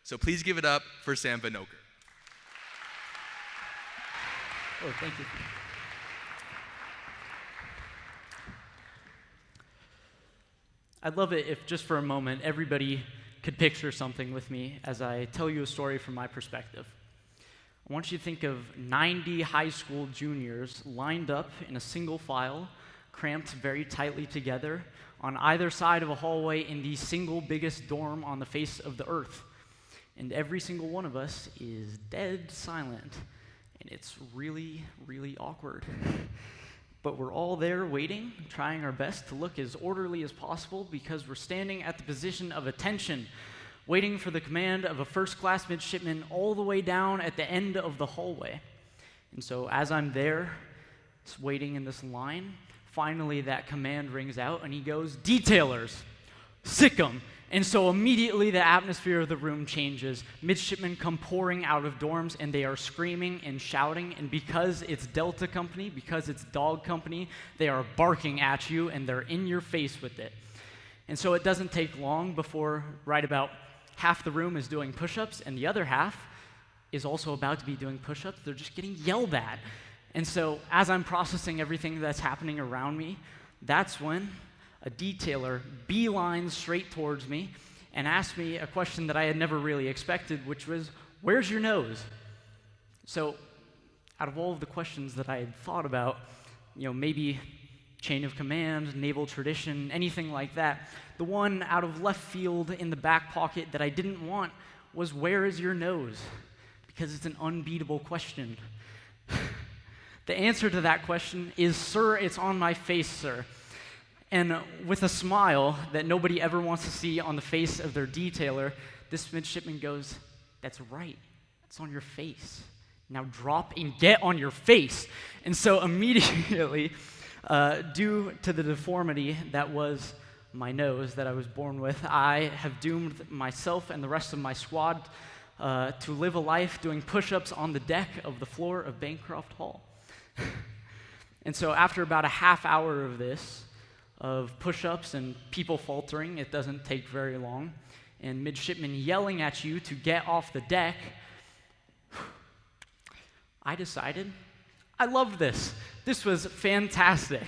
So please give it up for Sam Vinocur. Oh, thank you. I'd love it if just for a moment everybody could picture something with me as I tell you a story from my perspective. I want you to think of 90 high school juniors lined up in a single file, cramped very tightly together on either side of a hallway in the single biggest dorm on the face of the earth. And every single one of us is dead silent. And it's really, really awkward. But we're all there waiting, trying our best to look as orderly as possible because we're standing at the position of attention, waiting for the command of a first-class midshipman all the way down at the end of the hallway. And so as I'm there, just waiting in this line, finally that command rings out and he goes, "Detailers, sick 'em." And so immediately the atmosphere of the room changes. Midshipmen come pouring out of dorms and they are screaming and shouting, and because it's Delta Company, because it's Dog Company, they are barking at you and they're in your face with it. And so it doesn't take long before right about half the room is doing push-ups and the other half is also about to be doing push-ups. They're just getting yelled at. And so as I'm processing everything that's happening around me, that's when a detailer beelines straight towards me and asked me a question that I had never really expected, which was, "Where's your nose?" So out of all of the questions that I had thought about, maybe chain of command, naval tradition, anything like that, the one out of left field in the back pocket that I didn't want was, "Where is your nose?" Because it's an unbeatable question. The answer to that question is, "Sir, it's on my face, sir." And with a smile that nobody ever wants to see on the face of their detailer, this midshipman goes, "That's right, it's on your face. Now drop and get on your face." And so immediately, due to the deformity that was my nose that I was born with, I have doomed myself and the rest of my squad to live a life doing push-ups on the deck of the floor of Bancroft Hall. And so after about a half hour of this, of push-ups and people faltering, it doesn't take very long, and midshipmen yelling at you to get off the deck, I decided I loved this. This was fantastic.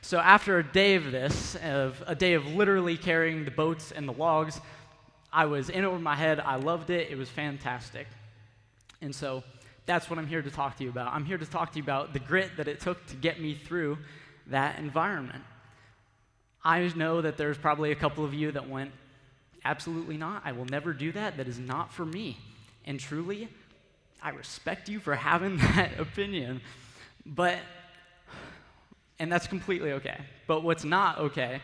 So after a day of this, a day of literally carrying the boats and the logs, I was in over my head. I loved it. It was fantastic. And so that's what I'm here to talk to you about. I'm here to talk to you about the grit that it took to get me through that environment. I know that there's probably a couple of you that went, "Absolutely not. I will never do that. That is not for me." And truly, I respect you for having that opinion. And that's completely okay. But what's not okay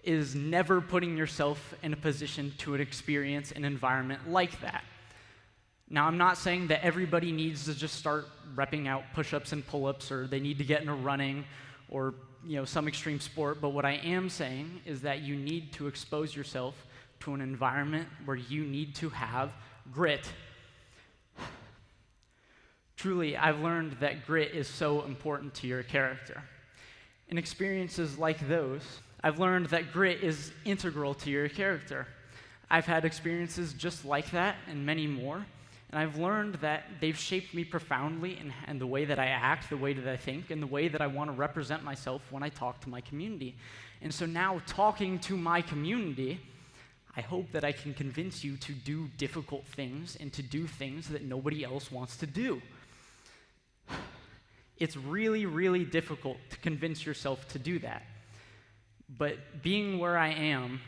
is never putting yourself in a position to experience an environment like that. Now, I'm not saying that everybody needs to just start repping out push-ups and pull-ups, or they need to get into running, or some extreme sport, but what I am saying is that you need to expose yourself to an environment where you need to have grit. Truly, I've learned that grit is so important to your character. In experiences like those, I've learned that grit is integral to your character. I've had experiences just like that and many more, and I've learned that they've shaped me profoundly in the way that I act, the way that I think, and the way that I want to represent myself when I talk to my community. And so now, talking to my community, I hope that I can convince you to do difficult things and to do things that nobody else wants to do. It's really, really difficult to convince yourself to do that. But being where I am,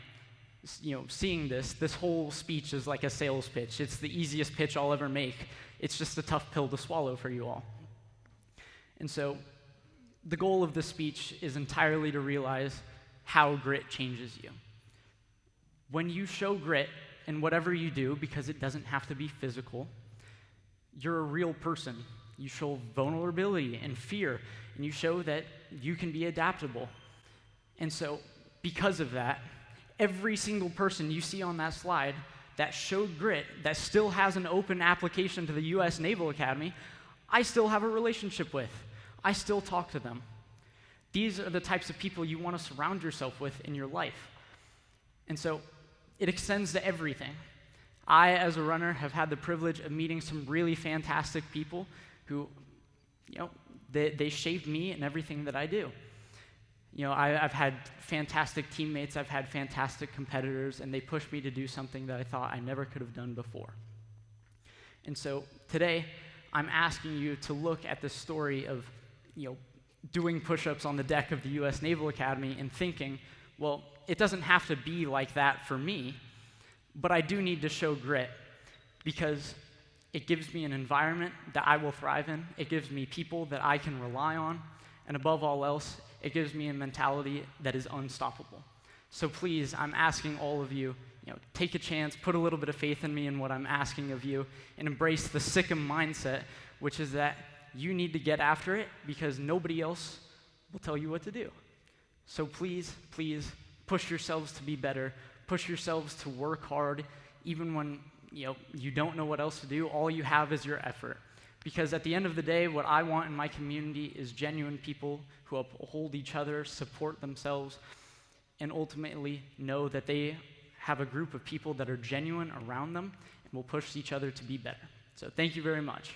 seeing this whole speech is like a sales pitch. It's the easiest pitch I'll ever make. It's just a tough pill to swallow for you all. And so the goal of this speech is entirely to realize how grit changes you. When you show grit in whatever you do, because it doesn't have to be physical, you're a real person. You show vulnerability and fear, and you show that you can be adaptable. And so because of that, every single person you see on that slide that showed grit, that still has an open application to the U.S. Naval Academy, I still have a relationship with. I still talk to them. These are the types of people you want to surround yourself with in your life. And so it extends to everything. I, as a runner, have had the privilege of meeting some really fantastic people who, they shaped me and everything that I do. I've had fantastic teammates, I've had fantastic competitors, and they pushed me to do something that I thought I never could have done before. And so today, I'm asking you to look at the story of, doing push-ups on the deck of the U.S. Naval Academy and thinking, well, it doesn't have to be like that for me, but I do need to show grit because it gives me an environment that I will thrive in. It gives me people that I can rely on. And above all else, it gives me a mentality that is unstoppable. So please, I'm asking all of you, take a chance, put a little bit of faith in me in what I'm asking of you, and embrace the Sikkim mindset, which is that you need to get after it because nobody else will tell you what to do. So please, please, push yourselves to be better. Push yourselves to work hard, even when you don't know what else to do. All you have is your effort. Because at the end of the day, what I want in my community is genuine people who uphold each other, support themselves, and ultimately know that they have a group of people that are genuine around them and will push each other to be better. So thank you very much.